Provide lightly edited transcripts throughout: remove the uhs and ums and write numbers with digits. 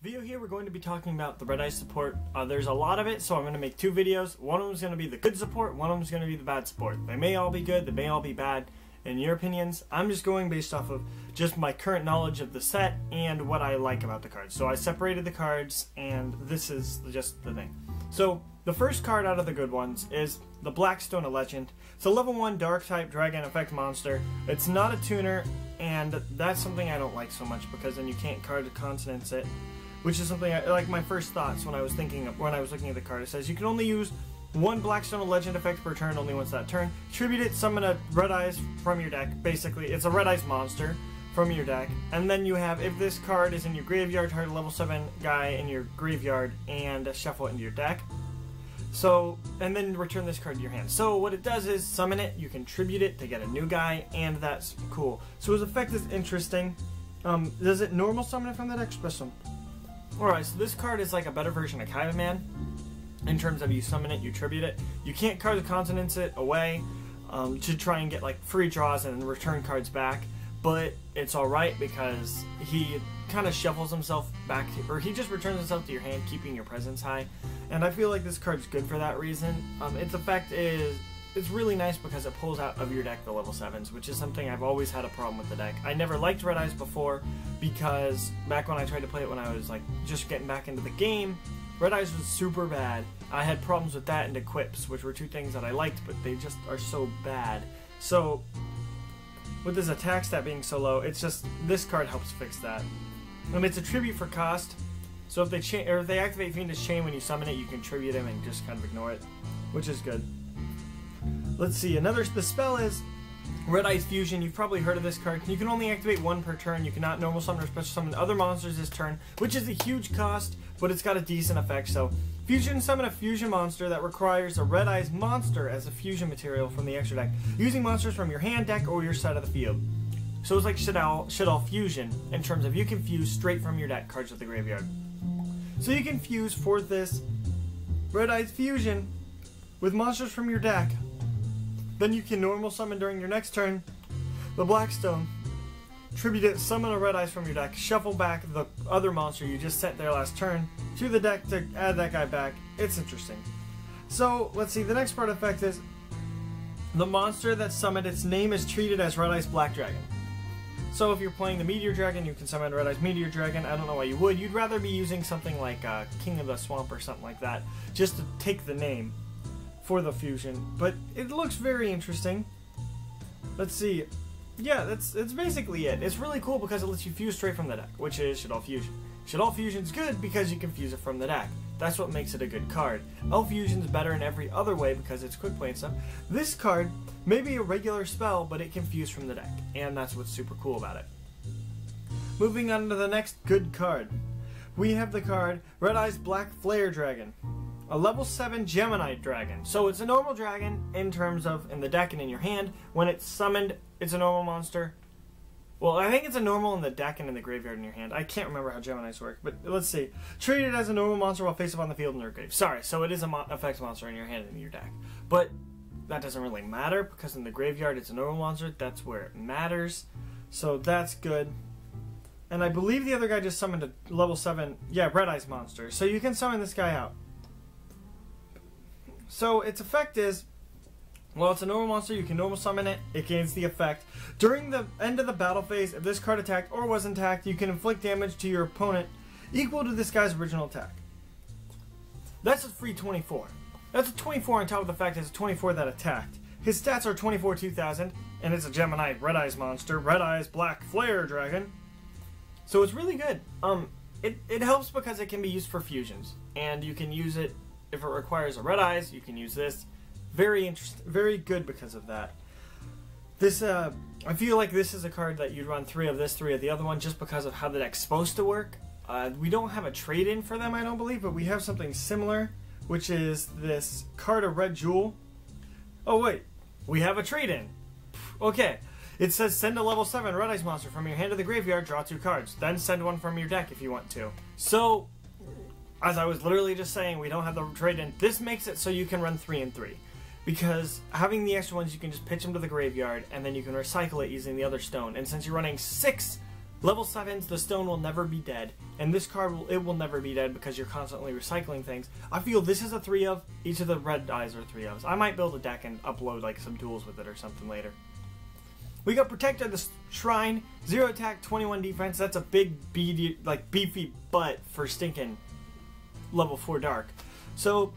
Video here, we're going to be talking about the Red Ice support. There's a lot of it, so I'm going to make two videos. One of them is going to be the good support, one of them is going to be the bad support. They may all be good, they may all be bad. In your opinions, I'm just going based off of just my current knowledge of the set and what I like about the cards. So I separated the cards, and this is just the thing. So the first card out of the good ones is the Blackstone, a Legend. It's a level 1 dark type dragon effect monster. It's not a tuner, and that's something I don't like so much because then you can't card consonants it. Which is something like my first thoughts when I was looking at the card. It says you can only use one Blackstone, a Legend effect per turn, only once that turn. Tribute it, summon a Red Eyes from your deck. Basically, it's a Red Eyes monster from your deck. And then you have, if this card is in your graveyard, target a level 7 guy in your graveyard and shuffle it into your deck. So, and then return this card to your hand. So what it does is summon it, you can tribute it to get a new guy, and that's cool. So his effect is interesting. Does it normal summon it from the deck? Special. Alright, so this card is like a better version of Kaiba Man. In terms of you summon it, you tribute it. You can't card the consonants it away to try and get like free draws and return cards back. But it's alright because he kind of shuffles himself back to, or he just returns himself to your hand, keeping your presence high. And I feel like this card's good for that reason. Its effect is, it's really nice because it pulls out of your deck the level 7s, which is something I've always had a problem with the deck. I never liked Red Eyes before because back when I tried to play it when I was like just getting back into the game, Red Eyes was super bad. I had problems with that and Equips, which were two things that I liked, but they just are so bad. So with this attack stat being so low, it's just, this card helps fix that. It's a tribute for cost, so if they activate Fiendish Chain when you summon it, you can tribute him and just kind of ignore it, which is good. Let's see, the spell is Red Ice Fusion. You've probably heard of this card. You can only activate one per turn. You cannot normal summon or special summon other monsters this turn, which is a huge cost, but it's got a decent effect. So, fusion summon a fusion monster that requires a Red Eyes monster as a fusion material from the extra deck, using monsters from your hand, deck, or your side of the field. So it's like Shaddoll Fusion, in terms of you can fuse straight from your deck cards of the graveyard. So you can fuse for this Red Eyes Fusion with monsters from your deck. Then you can normal summon during your next turn the Blackstone, tribute it, summon a Red Eyes from your deck, shuffle back the other monster you just sent there last turn to the deck to add that guy back. It's interesting. So let's see, the next part effect is the monster that's summoned, its name is treated as Red Eyes Black Dragon. So if you're playing the Meteor Dragon, you can summon Red Eyes Meteor Dragon. I don't know why you would. You'd rather be using something like King of the Swamp or something like that, just to take the name for the fusion, but it looks very interesting. Let's see. Yeah, that's basically it. It's really cool because it lets you fuse straight from the deck, which is Shaddoll Fusion. Shaddoll Fusion's good because you can fuse it from the deck. That's what makes it a good card. Elf Fusion's better in every other way because it's quick play and stuff. This card may be a regular spell, but it can fuse from the deck, and that's what's super cool about it. Moving on to the next good card. We have the card Red Eyes Black Flare Dragon. A level 7 Gemini dragon. So it's a normal dragon in terms of in the deck and in your hand. When it's summoned, it's a normal monster. Well, I think it's a normal in the deck and in the graveyard in your hand. I can't remember how Geminis work, but let's see. Treat it as a normal monster while face up on the field in your grave. Sorry, so it is a effect monster in your hand and in your deck. But that doesn't really matter because in the graveyard it's a normal monster. That's where it matters. So that's good. And I believe the other guy just summoned a level 7, yeah, Red Eyes monster. So you can summon this guy out. So its effect is, while it's a normal monster, you can normal summon it. It gains the effect. During the end of the battle phase, if this card attacked or was attacked, you can inflict damage to your opponent equal to this guy's original attack. That's a free 24. That's a 24 on top of the fact that it's a 24 that attacked. His stats are 24 2000, and it's a Gemini Red Eyes monster, Red Eyes Black Flare Dragon. So it's really good. It helps because it can be used for fusions, and you can use it. If it requires a Red Eyes, you can use this. Very interesting, very good because of that. This, I feel like this is a card that you'd run 3 of this, 3 of the other one, just because of how the deck's supposed to work. We don't have a trade-in for them, I don't believe, but we have something similar, which is this card of Red Jewel. Oh wait, we have a trade-in. Okay, it says send a level 7 Red Eyes monster from your hand to the graveyard, draw 2 cards. Then send one from your deck if you want to. So, as I was literally just saying, we don't have the trade-in. This makes it so you can run 3 and 3. Because having the extra ones, you can just pitch them to the graveyard, and then you can recycle it using the other stone. And since you're running 6 Level 7s, the stone will never be dead, and this card will never be dead because you're constantly recycling things. I feel this is a 3 of, each of the red eyes are 3 ofs. I might build a deck and upload like some tools with it or something later. We got Protector the Shrine, 0 attack, 21 defense. That's a big beefy butt for stinking level 4 dark. So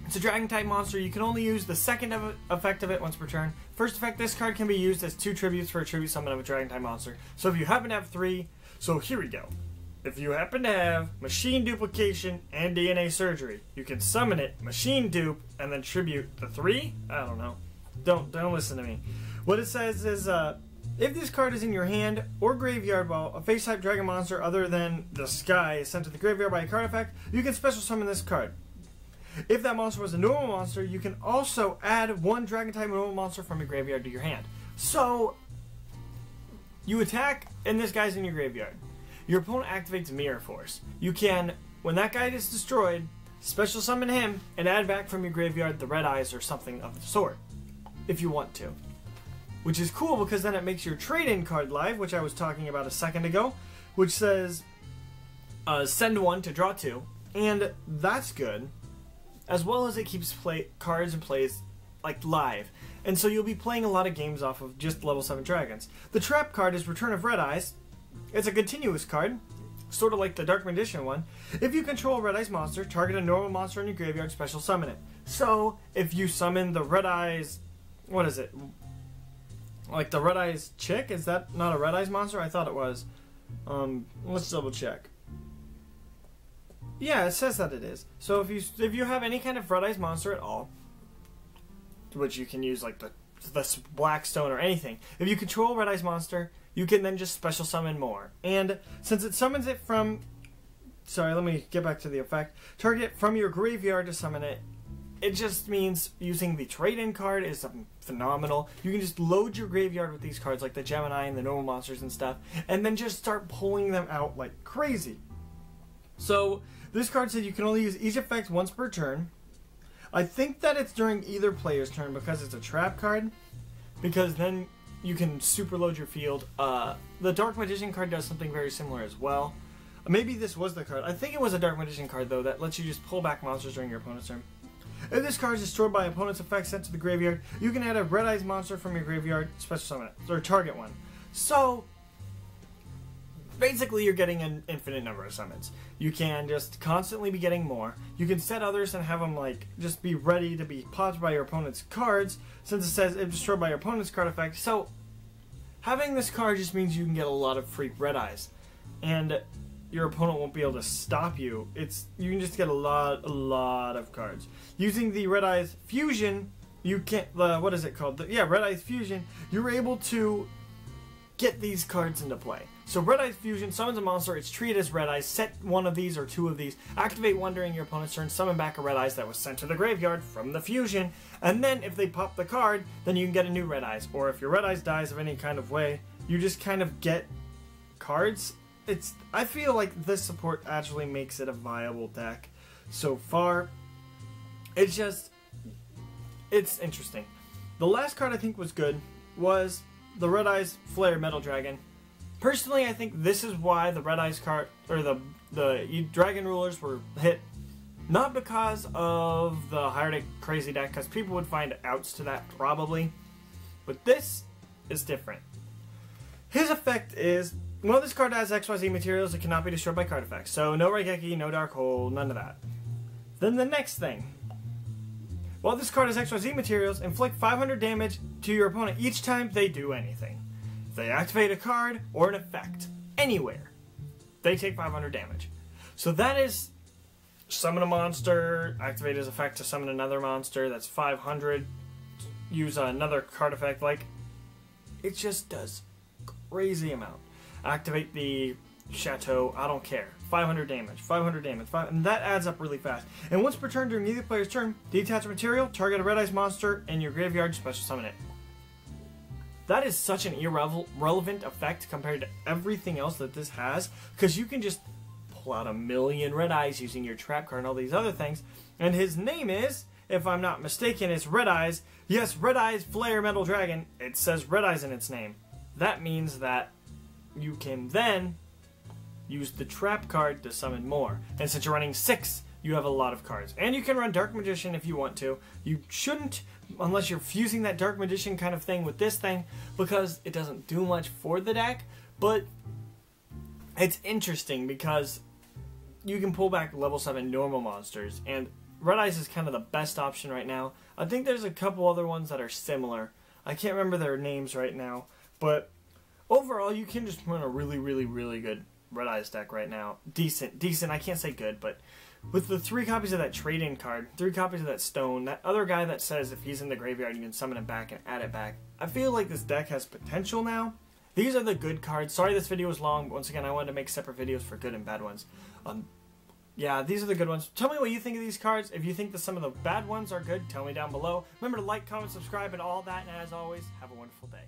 it's a dragon type monster. You can only use the second effect of it once per turn. First effect, this card can be used as 2 tributes for a tribute summon of a dragon type monster. So if you happen to have 3, so here we go. If you happen to have Machine Duplication and DNA Surgery, you can summon it, Machine Dupe, and then tribute the 3? I don't know. Don't listen to me. What it says is, if this card is in your hand or graveyard while a face type dragon monster other than the sky is sent to the graveyard by a card effect, you can special summon this card. If that monster was a normal monster, you can also add 1 dragon type normal monster from your graveyard to your hand. So, you attack and this guy's in your graveyard. Your opponent activates Mirror Force. You can, when that guy is destroyed, special summon him and add back from your graveyard the red eyes or something of the sort, if you want to. Which is cool because then it makes your trade-in card live, which I was talking about a second ago, which says send 1 to draw 2, and that's good. As well as it keeps cards and plays like live, and so you'll be playing a lot of games off of just level 7 dragons. The trap card is Return of Red Eyes. It's a continuous card, sort of like the Dark Magician one. If you control a Red Eyes monster, target a normal monster in your graveyard, special summon it. So if you summon the Red Eyes, what is it? Like the Red Eyes chick? Is that not a Red Eyes monster? I thought it was. Let's double check. Yeah, it says that it is. So if you have any kind of Red Eyes monster at all, which you can use like the Blackstone or anything, if you control Red Eyes monster, you can then just special summon more. And since it summons it from, sorry, let me get back to the effect. Target it from your graveyard to summon it. It just means using the trade-in card is phenomenal. You can just load your graveyard with these cards like the Gemini and the normal monsters and stuff, and then just start pulling them out like crazy. So this card said you can only use each effect once per turn. I think that it's during either player's turn because it's a trap card, because then you can superload your field. The Dark Magician card does something very similar as well. Maybe this was the card. I think it was a Dark Magician card though that lets you just pull back monsters during your opponent's turn. If this card is destroyed by opponent's effect sent to the graveyard, you can add a Red Eyes monster from your graveyard, special summon it, or target one. So basically you're getting an infinite number of summons. You can just constantly be getting more. You can set others and have them like just be ready to be popped by your opponent's cards, since it says if destroyed by your opponent's card effect. So having this card just means you can get a lot of free Red Eyes, and your opponent won't be able to stop you. You can just get a lot of cards. Using the Red Eyes Fusion, you can what is it called? Red Eyes Fusion. You're able to get these cards into play. So Red Eyes Fusion summons a monster, it's treated as Red Eyes, set 1 of these or 2 of these, activate 1 during your opponent's turn, summon back a Red Eyes that was sent to the graveyard from the Fusion, and then if they pop the card, then you can get a new Red Eyes. Or if your Red Eyes dies of any kind of way, you just kind of get cards. I feel like this support actually makes it a viable deck so far. It's interesting. The last card I think was good was the Red Eyes Flare Metal Dragon. Personally, I think this is why the Red Eyes card, or the Dragon Rulers were hit. Not because of the Higher Crazy deck, because people would find outs to that probably. But this is different. His effect is, well, this card has XYZ materials, it cannot be destroyed by card effects. So no Raigeki, no Dark Hole, none of that. Then the next thing. While this card has XYZ materials, inflict 500 damage to your opponent each time they do anything. If they activate a card or an effect anywhere, they take 500 damage. So that is summon a monster, activate his effect to summon another monster, that's 500. Use another card effect, like, it just does crazy amount. Activate the Chateau, I don't care. 500 damage, 500 damage, and that adds up really fast. And once per turn during either player's turn, detach a material, target a Red Eyes monster in your graveyard, special summon it. That is such an irrelevant effect compared to everything else that this has, because you can just pull out a million Red Eyes using your trap card and all these other things. And his name is, if I'm not mistaken, is Red Eyes. Yes, Red Eyes Flare Metal Dragon. It says Red Eyes in its name. That means that you can then use the trap card to summon more. And since you're running 6, you have a lot of cards. And you can run Dark Magician if you want to. You shouldn't, unless you're fusing that Dark Magician kind of thing with this thing, because it doesn't do much for the deck. But it's interesting because you can pull back level 7 normal monsters, and Red Eyes is kind of the best option right now. I think there's a couple other ones that are similar. I can't remember their names right now, but overall you can just run a really good Red Eyes deck right now. Decent, I can't say good, but with the 3 copies of that trade-in card, 3 copies of that stone, that other guy that says if he's in the graveyard you can summon it back and add it back, I feel like this deck has potential now. These are the good cards. Sorry this video was long, but once again I wanted to make separate videos for good and bad ones. Yeah, these are the good ones. Tell me what you think of these cards. If you think that some of the bad ones are good, tell me down below. Remember to like, comment, subscribe, and all that, and as always, have a wonderful day.